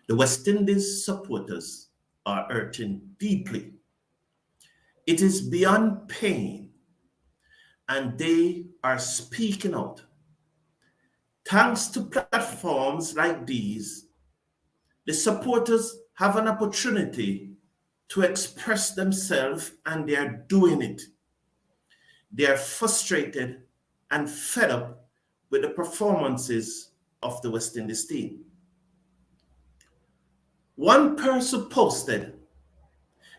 The West Indies supporters are hurting deeply. It is beyond pain, and they are speaking out. Thanks to platforms like these, the supporters have an opportunity to express themselves, and they are doing it. They are frustrated and fed up with the performances of the West Indies team. One person posted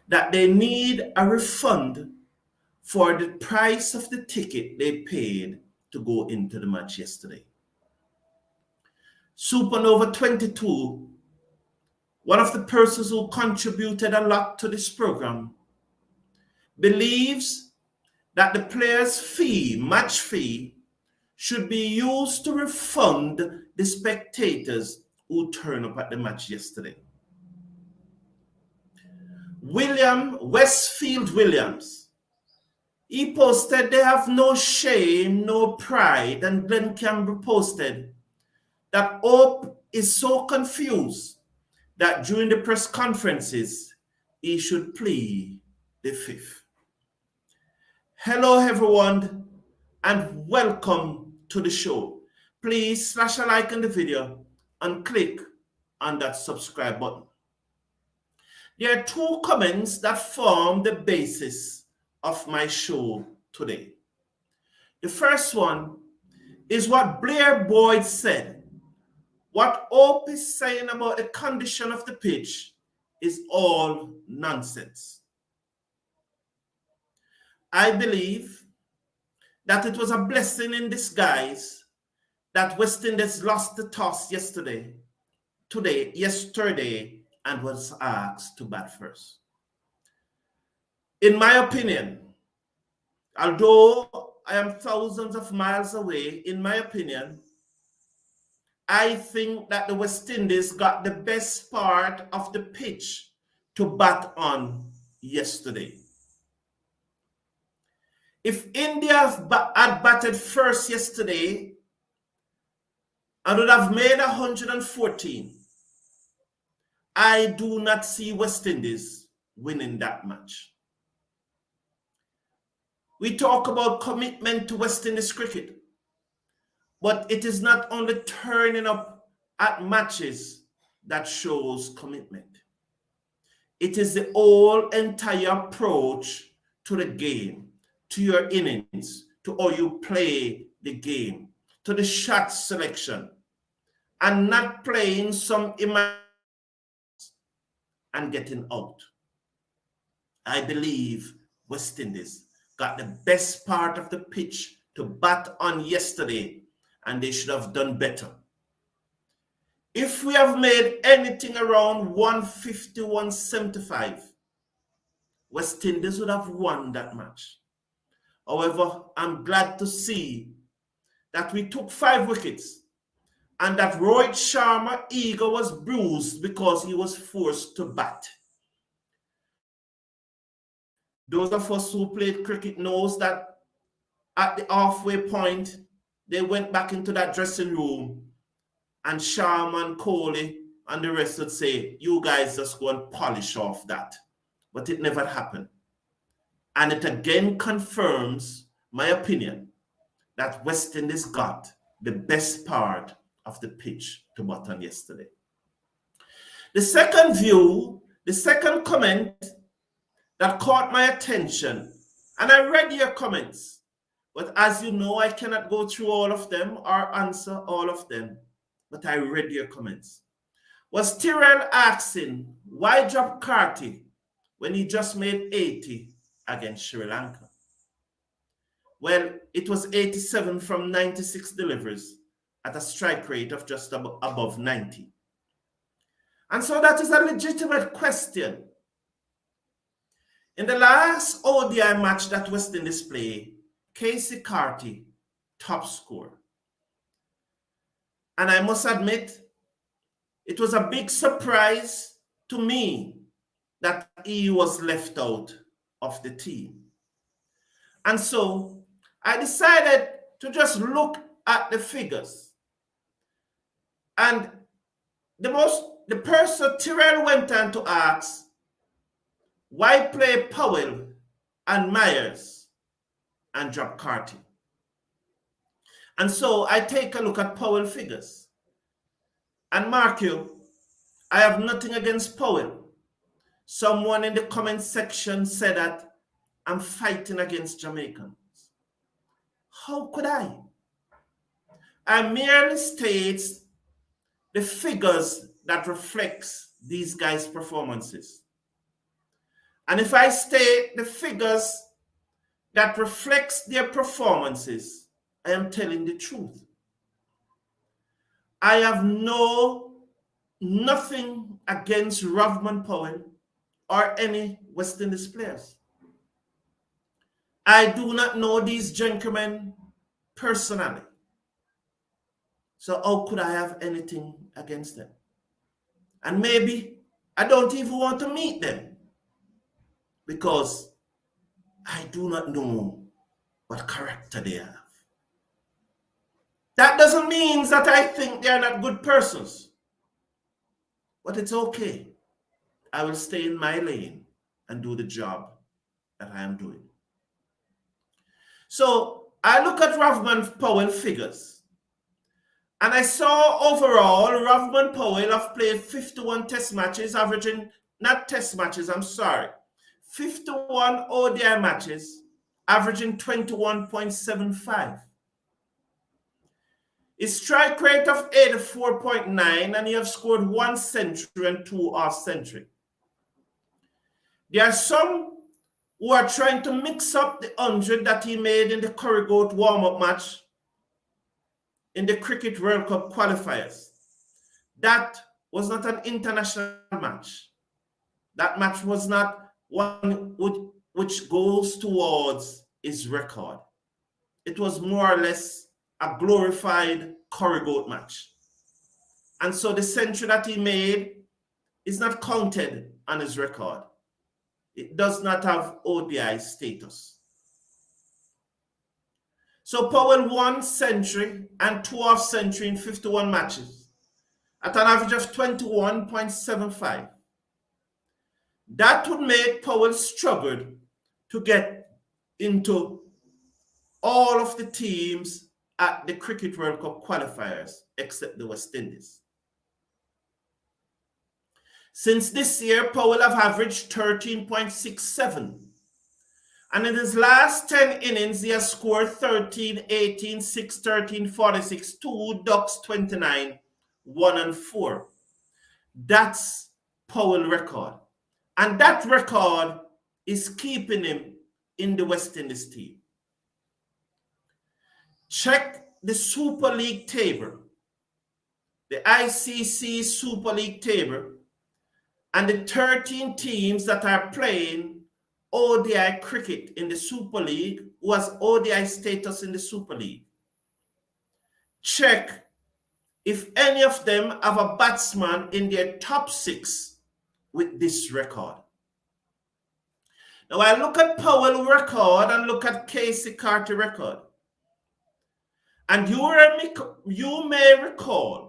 that they need a refund for the price of the ticket they paid to go into the match yesterday. Supernova 22, one of the persons who contributed a lot to this program, believes that the players' match fee, should be used to refund the spectators who turned up at the match yesterday. Westfield Williams, he posted, they have no shame, no pride, and Glenn Campbell posted that Hope is so confused that during the press conferences, he should plead the fifth. Hello, everyone, and welcome to the show. Please slash a like on the video and click on that subscribe button. There are two comments that form the basis of my show today. The first one is what Blair Boyd said. What Hope is saying about the condition of the pitch is all nonsense. I believe that it was a blessing in disguise that West Indies lost the toss yesterday, and was asked to bat first. In my opinion, although I am thousands of miles away, in my opinion, I think that the West Indies got the best part of the pitch to bat on yesterday. If India had batted first yesterday and would have made 114, I do not see West Indies winning that match. We talk about commitment to West Indies cricket, but it is not only turning up at matches that shows commitment. It is the whole entire approach to the game, to your innings, to how you play the game, to the shot selection, and not playing some and getting out. I believe West Indies got the best part of the pitch to bat on yesterday, and they should have done better. If we have made anything around 150, 175, West Indies would have won that match. However, I'm glad to see that we took 5 wickets and that Rohit Sharma's ego was bruised because he was forced to bat. Those of us who played cricket knows that at the halfway point, they went back into that dressing room and Sharma and Kohli and the rest would say, you guys just go and polish off that. But it never happened. And it again confirms my opinion that West Indies got the best part of the pitch to bat on yesterday. The second comment that caught my attention, and I read your comments, but as you know, I cannot go through all of them or answer all of them, but I read your comments, was Tyrrell asking, why drop Carty when he just made 80 against Sri Lanka? Well, it was 87 from 96 deliveries at a strike rate of just above 90. And so that is a legitimate question. In the last ODI match that West Indies played, Casey Carty, top scorer. And I must admit, it was a big surprise to me that he was left out of the team. And so I decided to just look at the figures. And the most the person Tyrrell went on to ask, why play Powell and Myers and drop Carty? And so I take a look at Powell figures. And mark you, I have nothing against Powell. Someone in the comment section said that I'm fighting against Jamaicans. How could I? I merely state the figures that reflects these guys' performances. And if I state the figures that reflects their performances, I am telling the truth. I have nothing against Rovman Powell or any West Indies players. I do not know these gentlemen personally. So how could I have anything against them? And maybe I don't even want to meet them because I do not know what character they have. That doesn't mean that I think they are not good persons. But it's okay. I will stay in my lane and do the job that I am doing. So I look at Rovman Powell figures. And I saw overall, Rovman Powell have played 51 test matches, averaging, not test matches, I'm sorry, 51 ODI matches, averaging 21.75. His strike rate of 84.9, and he have scored 1 century and 2 off century. There are some who are trying to mix up the 100 that he made in the Curry-Goat warm-up match in the Cricket World Cup qualifiers. That was not an international match. That match was not one which goes towards his record. It was more or less a glorified Curry-Goat match. And so the century that he made is not counted on his record. It does not have ODI status. So Powell 1 century and 2 off century in 51 matches at an average of 21.75. That would make Powell struggle to get into all of the teams at the Cricket World Cup qualifiers except the West Indies. Since this year, Powell have averaged 13.67. And in his last 10 innings, he has scored 13, 18, 6, 13, 46, 2, ducks 29, 1 and 4. That's Powell's record. And that record is keeping him in the West Indies team. Check the Super League table, the ICC Super League table, and the 13 teams that are playing ODI cricket in the Super League who has ODI status in the Super League. Check if any of them have a batsman in their top 6 with this record. Now I look at Powell's record and look at 𝚑𝚑𝚘𝚗 record. And you may recall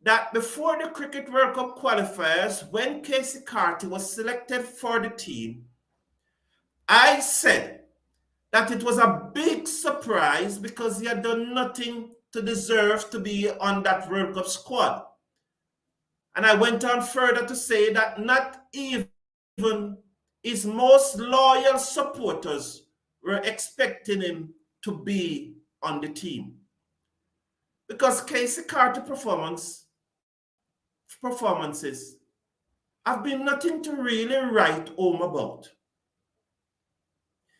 that before the Cricket World Cup qualifiers, when 𝚑𝚑𝚘𝚗 was selected for the team, I said that it was a big surprise because he had done nothing to deserve to be on that World Cup squad. And I went on further to say that not even his most loyal supporters were expecting him to be on the team. Because 𝚑𝚑𝚘𝚗 performances have been nothing to really write home about.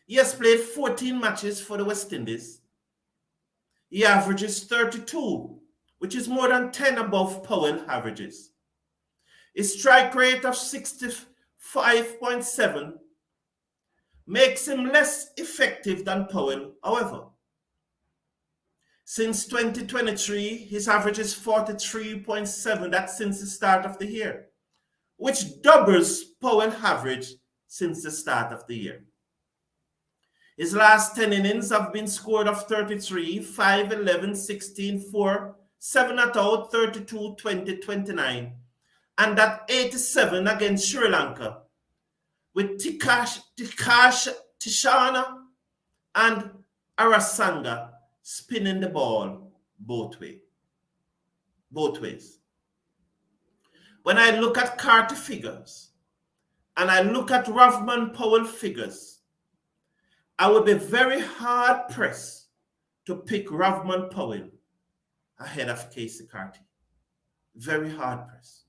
He has played 14 matches for the West Indies. He averages 32, which is more than 10 above Powell averages. His strike rate of 65.7 makes him less effective than Powell, however. Since 2023, his average is 43.7, that's since the start of the year, which doubles Powell's average since the start of the year. His last 10 innings have been scored of 33, 5, 11, 16, 4, 7 not out, 32, 20, 29. And that 87 against Sri Lanka with 𝚋𝚑𝚑𝚗𝚒𝚘𝚗 and Arasanga spinning the ball both ways. When I look at Carter figures and I look at Rovman Powell figures, I would be very hard pressed to pick Rovman Powell ahead of 𝚋𝚜𝚑𝚗𝚒. Very hard pressed.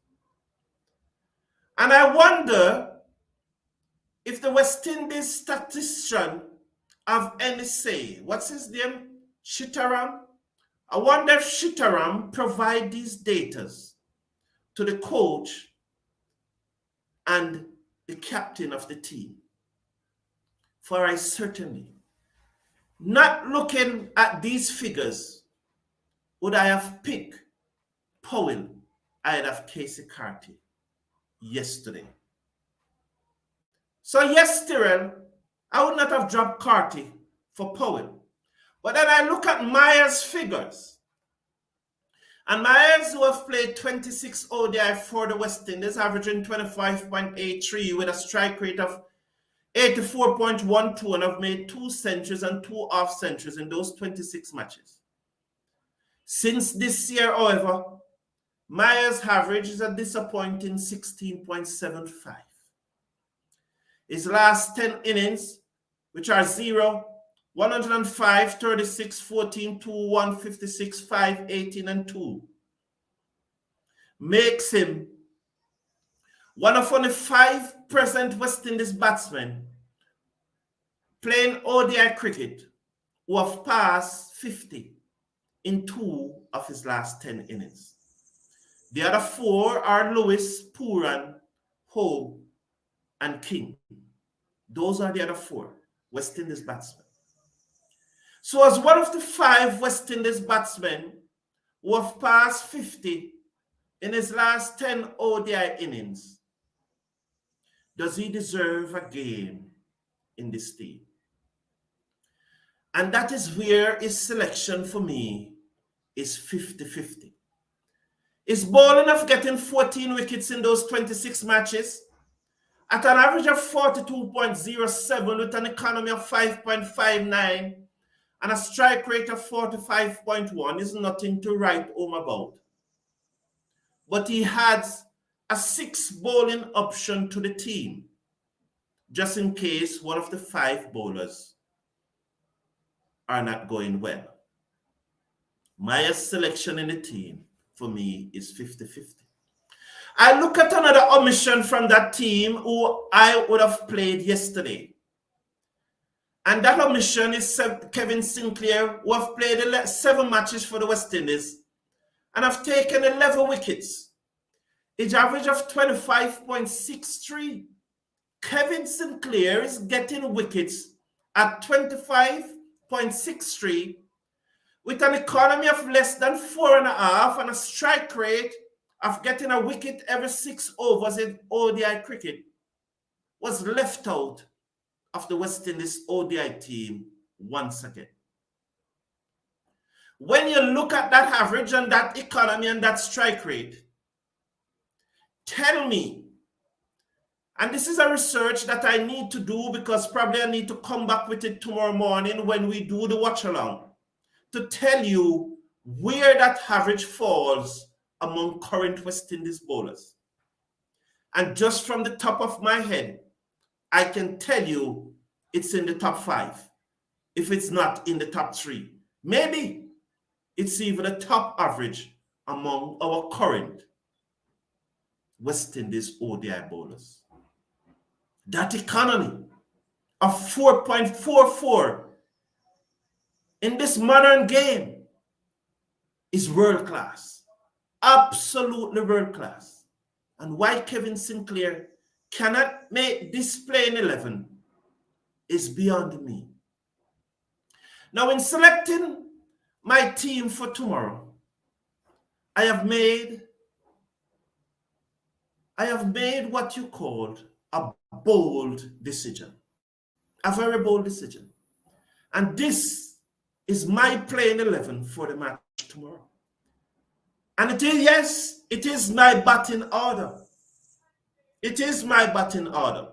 And I wonder if the West Indies statistician have any say. What's his name? Sitaram? I wonder if Sitaram provide these data to the coach and the captain of the team. For I certainly, not looking at these figures, would I have picked Powell ahead of 𝚋𝚜𝚑𝚗𝚒 yesterday. So yes, Tyrell, I would not have dropped Carty for Powell. But then I look at Myers' figures. And Myers, who have played 26 ODI for the West Indies, averaging 25.83 with a strike rate of 84.12, and have made 2 centuries and 2 half centuries in those 26 matches. Since this year, however, Myers' average is a disappointing 16.75. His last 10 innings, which are 0, 105, 36, 14, 2, 1, 56, 5, 18, and 2, makes him one of only 5 present West Indies batsmen playing ODI cricket who have passed 50 in 2 of his last 10 innings. The other 4 are Lewis, Pooran, Ho, and King. Those are the other 4 West Indies batsmen. So as one of the 5 West Indies batsmen who have passed 50 in his last 10 ODI innings, does he deserve a game in this team? And that is where his selection for me is 50-50. Is bowling of getting 14 wickets in those 26 matches at an average of 42.07 with an economy of 5.59 and a strike rate of 45.1 is nothing to write home about. But he has a 6 bowling option to the team, just in case one of the 5 bowlers are not going well. Myers' selection in the team for me is 50-50. I look at another omission from that team who I would have played yesterday. And that omission is Kevin Sinclair, who have played 7 matches for the West Indies and have taken 11 wickets. His average of 25.63. Kevin Sinclair is getting wickets at 25.63 with an economy of less than 4.5 and a strike rate of getting a wicket every 6 overs in ODI cricket, was left out of the West Indies ODI team once again. When you look at that average and that economy and that strike rate, tell me, and this is a research that I need to do because probably I need to come back with it tomorrow morning when we do the watch along, to tell you where that average falls among current West Indies bowlers. And just from the top of my head, I can tell you it's in the top 5, if it's not in the top 3. Maybe it's even a top average among our current West Indies ODI bowlers. That economy of 4.44 in this modern game is world class. Absolutely world class. And why Kevin Sinclair cannot make this playing 11 is beyond me. Now, in selecting my team for tomorrow, I have made what you called a bold decision, a very bold decision. And this is my playing 11 for the match tomorrow. And it is, yes, it is my batting order. It is my batting order.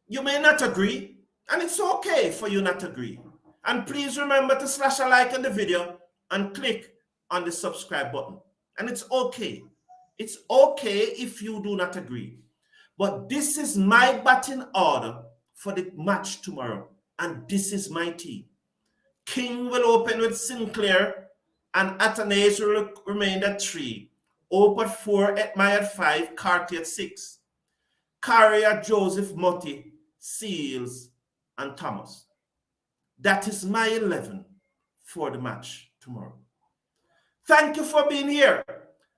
You may not agree, and it's okay for you not to agree. And please remember to slash a like on the video and click on the subscribe button. And it's okay. It's okay if you do not agree. But this is my batting order for the match tomorrow. And this is my team. King will open with Sinclair, and Athanaze will remain at 3. Ope at 4, Hetmai at 5, Carty at 6. Carrier, Joseph, Motti, Seals, and Thomas. That is my 11 for the match tomorrow. Thank you for being here.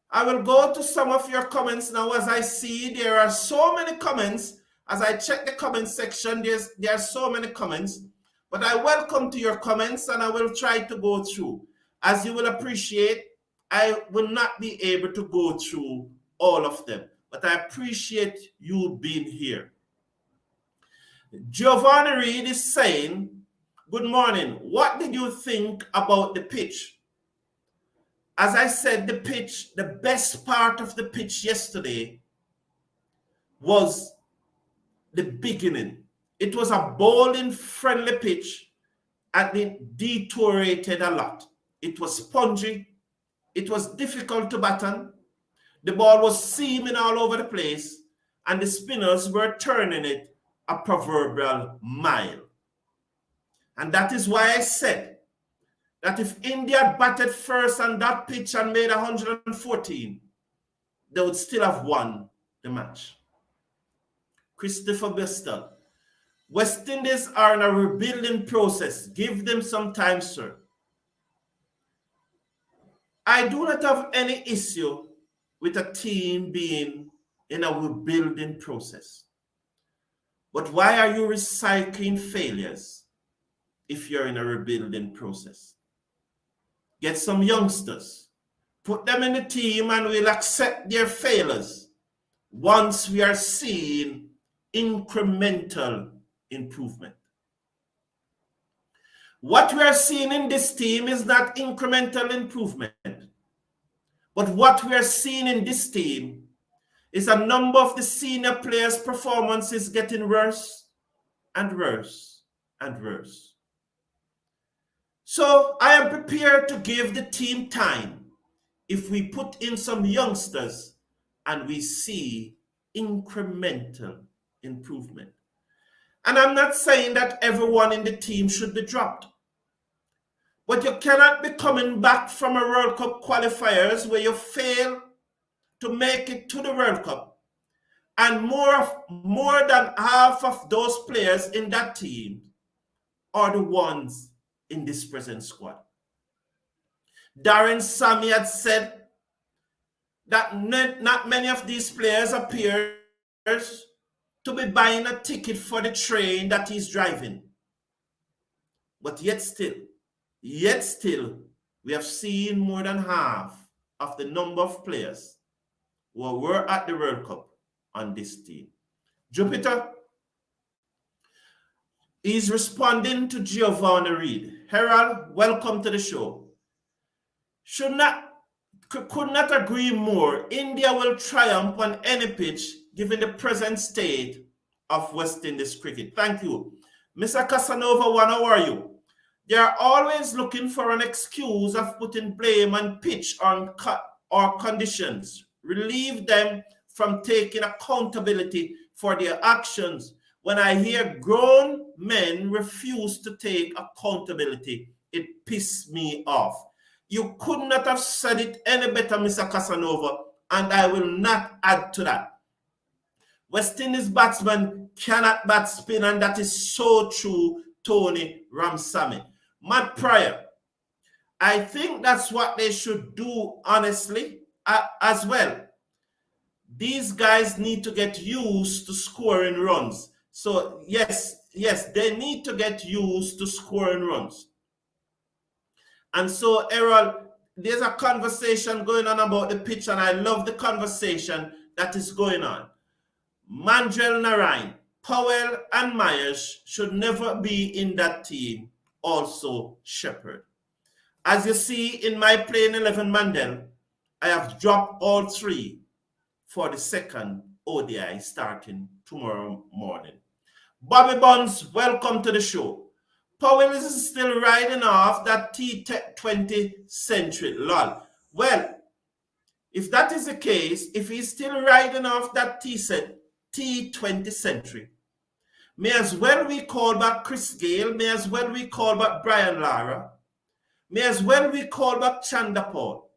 I will go to some of your comments now. As I see, there are so many comments. As I check the comment section, there are so many comments. But I welcome to your comments, and I will try to go through. As you will appreciate, I will not be able to go through all of them. But I appreciate you being here. Giovanni Reed is saying, good morning. What did you think about the pitch? As I said, the pitch, the best part of the pitch yesterday was the beginning. It was a bowling-friendly pitch, and it deteriorated a lot. It was spongy. It was difficult to batten. The ball was seaming all over the place, and the spinners were turning it a proverbial mile. And that is why I said that if India had batted first on that pitch and made 114, they would still have won the match. Christopher Bestel. West Indies are in a rebuilding process. Give them some time, sir. I do not have any issue with a team being in a rebuilding process. But why are you recycling failures if you're in a rebuilding process? Get some youngsters, put them in the team, and we'll accept their failures once we are seeing incremental improvement. What we are seeing in this team is not incremental improvement, but what we are seeing in this team is a number of the senior players' performances getting worse and worse and worse. So I am prepared to give the team time if we put in some youngsters and we see incremental improvement. And I'm not saying that everyone in the team should be dropped. But you cannot be coming back from a World Cup qualifiers where you fail to make it to the World Cup, and more than half of those players in that team are the ones in this present squad. Darren Sammy had said that not many of these players appear to be buying a ticket for the train that he's driving. But yet still, we have seen more than half of the number of players who were at the World Cup on this team. Jupiter is responding to Giovanni Reed. Herald, welcome to the show. Could not agree more. India will triumph on any pitch given the present state of West Indies cricket. Thank you. Mr. Casanova, how are you? They are always looking for an excuse of putting blame on pitch or conditions. Relieve them from taking accountability for their actions. When I hear grown men refuse to take accountability, it pisses me off. You could not have said it any better, Mr. Casanova, and I will not add to that. West Indies batsmen cannot bat spin, and that is so true, Tony Ramsamy. Matt Pryor, I think that's what they should do, honestly, as well. These guys need to get used to scoring runs. So, yes, they need to get used to scoring runs. And so, Errol, there's a conversation going on about the pitch, and I love the conversation that is going on. Mandrel Narain, Powell, and Myers should never be in that team. Also, Shepherd. As you see in my playing 11 Mandel, I have dropped all 3 for the second ODI starting tomorrow morning. Bobby Bonds, welcome to the show. Powell is still riding off that T20 century, lol. Well, if that is the case, if he's still riding off that T20 century, may as well we call back Chris Gayle, may as well we call back Brian Lara, may as well we call back Chanda Paul.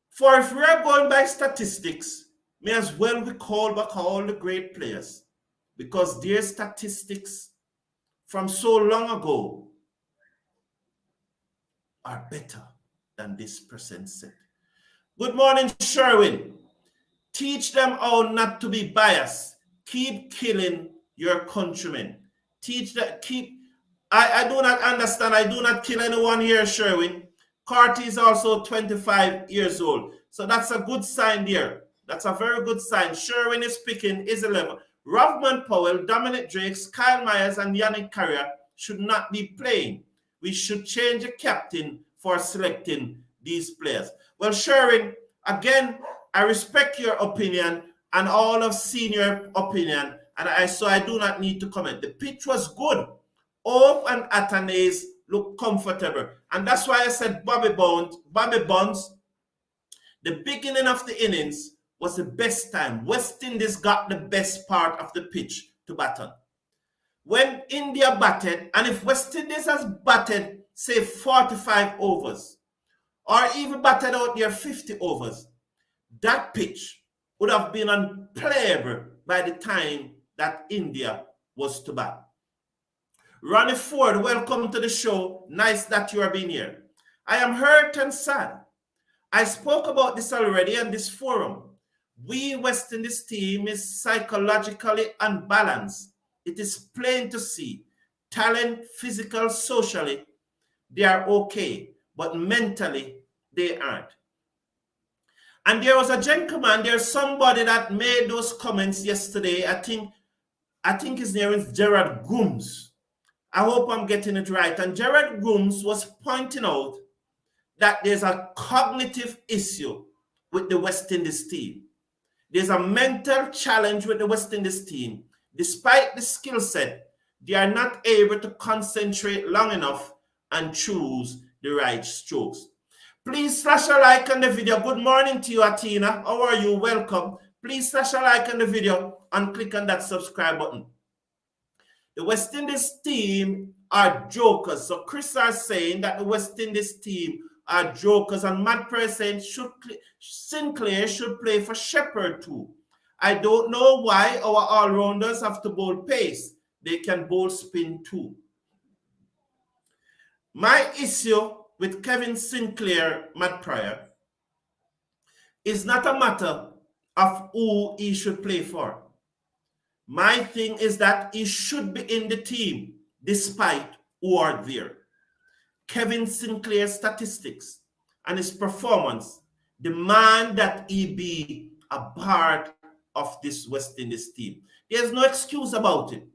For if we are going by statistics, may as well we call back all the great players, because their statistics from so long ago are better than this present set. Good morning, Sherwin. Teach them how not to be biased. Keep killing your countrymen. Teach that. I do not understand. I do not kill anyone here, Sherwin. Carty is also 25 years old. So that's a good sign there. That's a very good sign. Sherwin is picking his 11. Rovman Powell, Dominic Drakes, Kyle Myers, and Yannick Carrier should not be playing. We should change the captain for selecting these players. Well, Sherwin, again, I respect your opinion and all of senior opinion, and so I do not need to comment. The pitch was good. Oak and Athanaze look comfortable, and that's why I said Bobby Bonds, the beginning of the innings was the best time. West Indies got the best part of the pitch to bat on. When India batted, and if West Indies has batted, say 45 overs, or even batted out their 50 overs, that pitch would have been unplayable by the time that India was to bat. Ronnie Ford, welcome to the show. Nice that you are being here. I am hurt and sad. I spoke about this already on this forum. We West Indies team is psychologically unbalanced. It is plain to see. Talent, physical, socially, they are okay, but mentally, they aren't. And there was a gentleman, there's somebody that made those comments yesterday. I think his name is Gerard Gooms. I hope I'm getting it right. And Gerard Gooms was pointing out that there's a cognitive issue with the West Indies team. There's a mental challenge with the West Indies team. Despite the skill set, they are not able to concentrate long enough and choose the right strokes. Please slash a like on the video. Good morning to you, Atina. How are you? Welcome. Please slash a like on the video and click on that subscribe button. The West Indies team are jokers. So Chris is saying that the West Indies team are jokers, and Matt Press saying Sinclair should play for Shepherd too. I don't know why our all-rounders have to bowl pace. They can bowl spin too. My issue with Kevin Sinclair, Matt Pryor, is not a matter of who he should play for. My thing is that he should be in the team despite who are there. Kevin Sinclair's statistics and his performance demand that he be a part of this West Indies team. There's no excuse about it.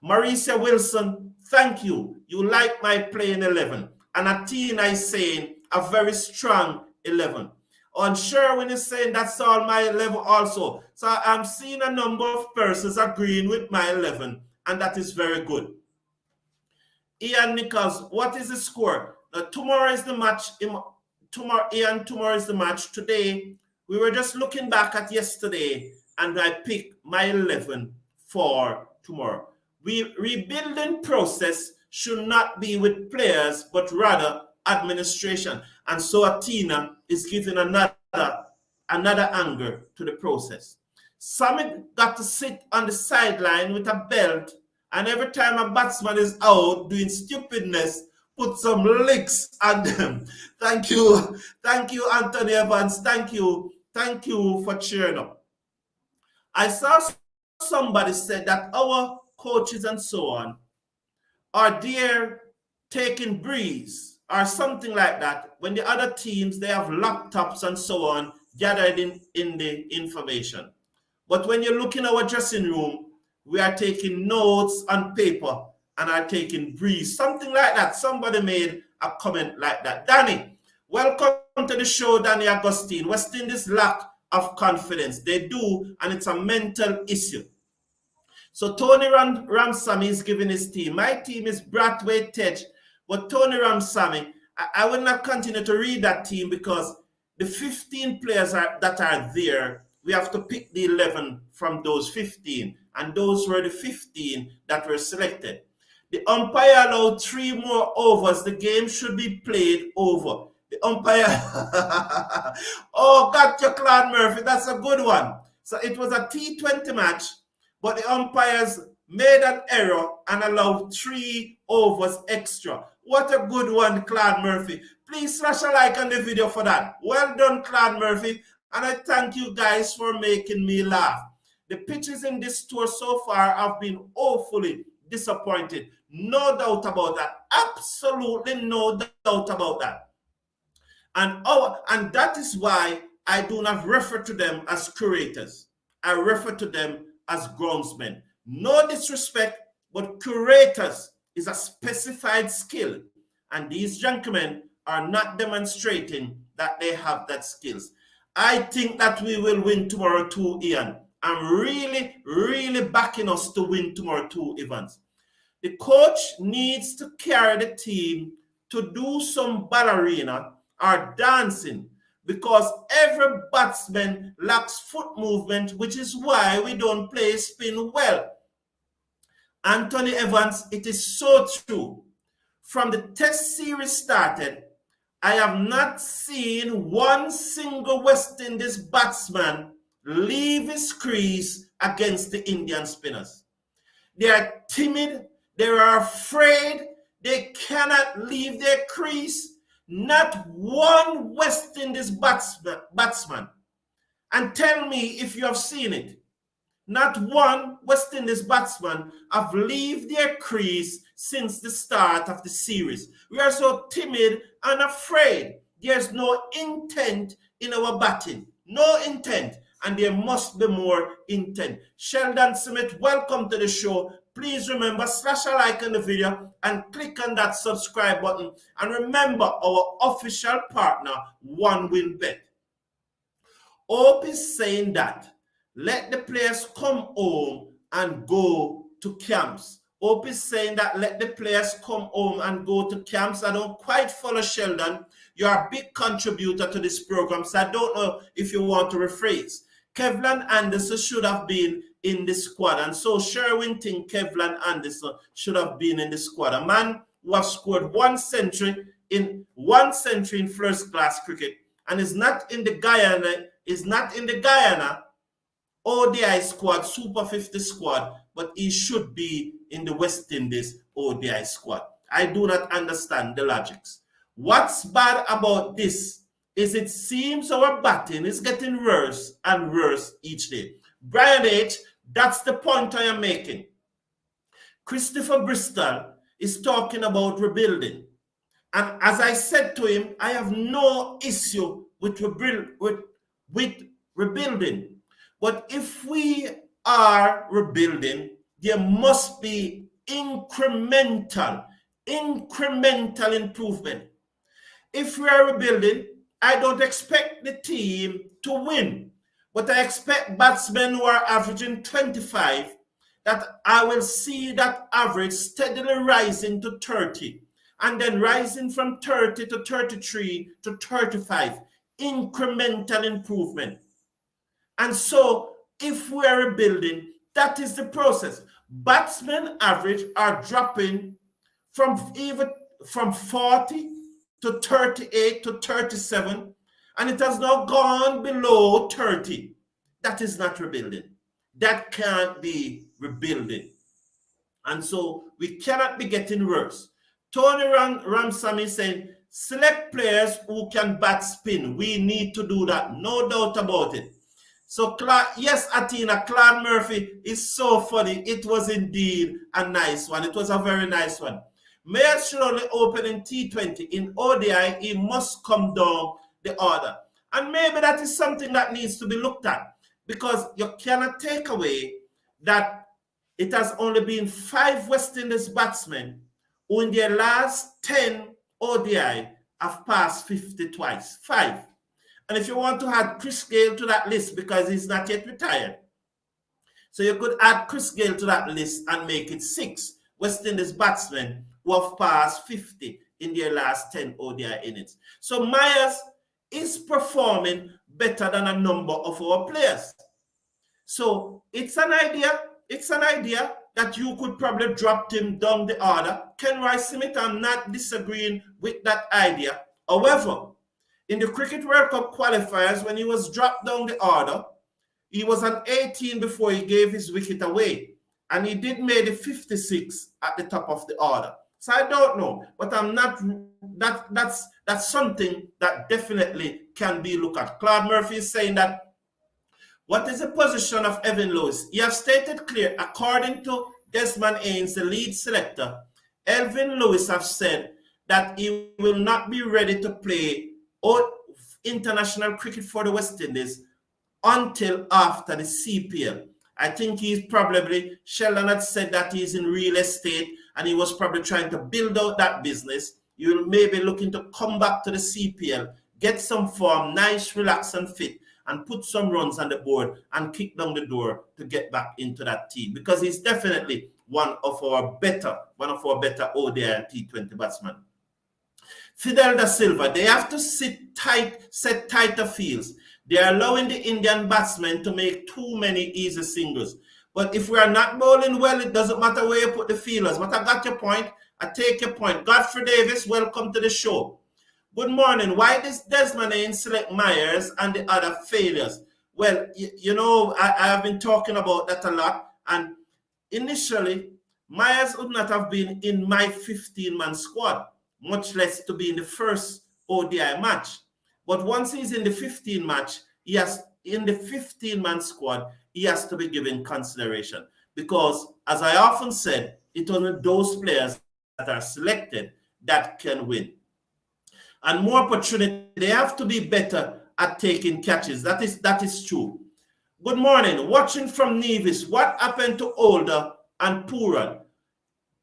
Marisa Wilson, thank you. You like my playing 11. And Atina is saying a very strong 11. And Sherwin is saying that's all my 11 also. So I'm seeing a number of persons agreeing with my 11, and that is very good. Ian Nichols, what is the score? Tomorrow is the match. Tomorrow is the match. Today, we were just looking back at yesterday, and I picked my 11 for tomorrow. Rebuilding process should not be with players, but rather administration. And so Atina is giving another angle to the process. Summit got to sit on the sideline with a belt, and every time a batsman is out doing stupidness, put some licks on them. Thank you, Anthony Evans. Thank you for cheering up. I saw somebody said that our coaches and so on are there taking breeze or something like that when the other teams, they have laptops and so on gathered in the information. But when you look in our dressing room, we are taking notes on paper and are taking breeze. Something like that. Somebody made a comment like that. Danny, welcome to the show, Danny Augustine. West Indies lack of confidence. They do, and it's a mental issue. So Tony Ramsamy is giving his team. My team is Brathwaite, Tej, but Tony Ramsamy, I will not continue to read that team because the 15 players that are there, we have to pick the 11 from those 15, and those were the 15 that were selected. The umpire allowed 3 more overs. The game should be played over. The umpire, oh, got you, Claude Murphy. That's a good one. So it was a T20 match, but the umpires made an error and allowed 3 overs extra. What a good one, Claude Murphy. Please smash a like on the video for that. Well done, Claude Murphy. And I thank you guys for making me laugh. The pitches in this tour so far have been awfully disappointed. No doubt about that. Absolutely no doubt about that. And that is why I do not refer to them as curators. I refer to them as groundsmen. No disrespect, but curators is a specified skill. And these gentlemen are not demonstrating that they have that skills. I think that we will win tomorrow too, Ian. I'm really, really backing us to win tomorrow too, Evans. The coach needs to carry the team to do some ballerina or dancing because every batsman lacks foot movement, which is why we don't play spin well. Anthony Evans, it is so true. From the test series started, I have not seen one single West Indies batsman leave his crease against the Indian spinners. They are timid, they are afraid, they cannot leave their crease. Not one West Indies batsman. And tell me if you have seen it. Not one West Indies batsman have left their crease since the start of the series. We are so timid and afraid. There's no intent in our batting. No intent. And there must be more intent. Sheldon Smith, welcome to the show. Please remember, slash a like on the video and click on that subscribe button. And remember our official partner, OneWinBet. Hope is saying that let the players come home and go to camps. Hope is saying that let the players come home and go to camps. I don't quite follow Sheldon. You're a big contributor to this program, so I don't know if you want to rephrase. Kevlin Anderson should have been in the squad, and so Sherwin think Kevlin Anderson should have been in the squad. A man who has scored 1 century in first class cricket and is not in the Guyana ODI squad, Super 50 squad, but he should be in the West Indies ODI squad. I do not understand the logics. What's bad about this is it seems our batting is getting worse and worse each day. Brian H., that's the point I am making. Christopher Bristol is talking about rebuilding. And as I said to him, I have no issue with rebuilding. But if we are rebuilding, there must be incremental improvement. If we are rebuilding, I don't expect the team to win, but I expect batsmen who are averaging 25, that I will see that average steadily rising to 30, and then rising from 30 to 33 to 35, incremental improvement. And so, if we are rebuilding, that is the process. Batsmen average are dropping from 40 to 38 to 37, and it has now gone below 30. That is not rebuilding. That can't be rebuilding. And so we cannot be getting worse. Tony Ramsamy saying, select players who can bat spin. We need to do that. No doubt about it. So, yes, Atina, Claude Murphy is so funny. It was indeed a nice one. It was a very nice one. Mayor should only open in T20. In ODI, he must come down the order. And maybe that is something that needs to be looked at, because you cannot take away that it has only been 5 West Indies batsmen who in their last 10 ODI have passed 50 twice, 5. And if you want to add Chris Gayle to that list because he's not yet retired, so you could add Chris Gayle to that list and make it 6 West Indies batsmen who have passed 50 in their last 10 ODI innings. So Myers is performing better than a number of our players. So it's an idea that you could probably drop him down the order. 𝚑𝚌𝚒𝚗𝚒, I'm not disagreeing with that idea. However, in the Cricket World Cup qualifiers, when he was dropped down the order, he was an 18 before he gave his wicket away. And he did make it 56 at the top of the order. So I don't know, but I'm not, that's something that definitely can be looked at. Claude Murphy is saying that, what is the position of Evan Lewis? He has stated clear, according to Desmond Haynes, the lead selector, Evan Lewis has said that he will not be ready to play international cricket for the West Indies until after the CPL. I think he's probably, Sheldon had said that he's in real estate and he was probably trying to build out that business. You'll maybe looking to come back to the CPL, get some form, nice, relax and fit, and put some runs on the board and kick down the door to get back into that team, because he's definitely one of our better ODI and T20 batsmen. Fidel da Silva, they have to set tighter fields. They are allowing the Indian batsmen to make too many easy singles. But if we are not bowling well, it doesn't matter where you put the fielders. But I got your point. I take your point. Godfrey Davis, welcome to the show. Good morning. Why does Desmond Haynes select Myers and the other failures? Well, you know, I have been talking about that a lot. And initially, Myers would not have been in my 15-man squad, much less to be in the first ODI match. But once he's in the 15-man squad, he has to be given consideration. Because, as I often said, it's only those players that are selected that can win. And more opportunity, they have to be better at taking catches. That is true. Good morning. Watching from Nevis, what happened to Older and Pooran?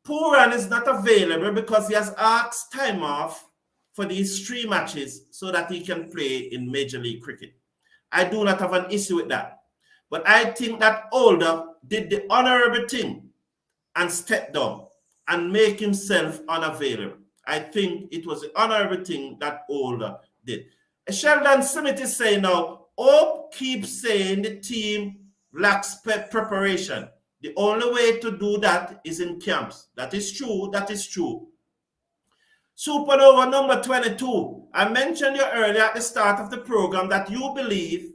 Pooran is not available because he has asked time off for these 3 matches so that he can play in Major League Cricket. I do not have an issue with that. But I think that Older did the honorable thing and stepped down and make himself unavailable. I think it was the honorable thing that Older did. Sheldon Smith is saying now, Hope keeps saying the team lacks preparation. The only way to do that is in camps. That is true. That is true. Supernova number 22. I mentioned you earlier at the start of the program that you believe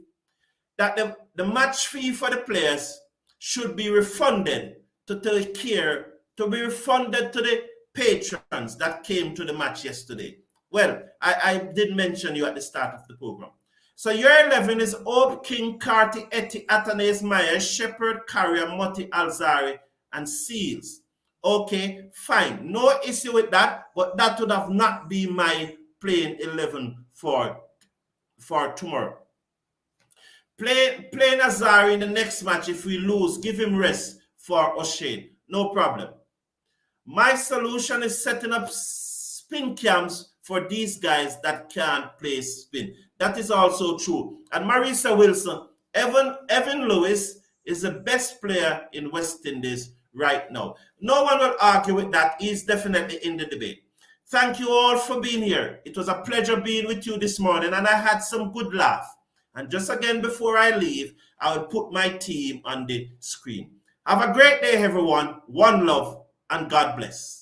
that the match fee for the players should be refunded to be refunded to the patrons that came to the match yesterday. Well, I did mention you at the start of the program. So your 11 is Hope, King, Carty, Etty, Athanaze, Myers, Shepherd, Carrier, Mutti, Alzari, and Seals. Okay, fine. No issue with that, but that would have not been my playing 11 for tomorrow. Play Nazari in the next match. If we lose, give him rest for O'Shane. No problem. My solution is setting up spin camps for these guys that can't play spin. That is also true. And Marisa Wilson, Evan Lewis is the best player in West Indies right now. No one will argue with that. He's definitely in the debate. Thank you all for being here. It was a pleasure being with you this morning, and I had some good laugh. And just again, before I leave, I will put my team on the screen. Have a great day, everyone. One love, and God bless.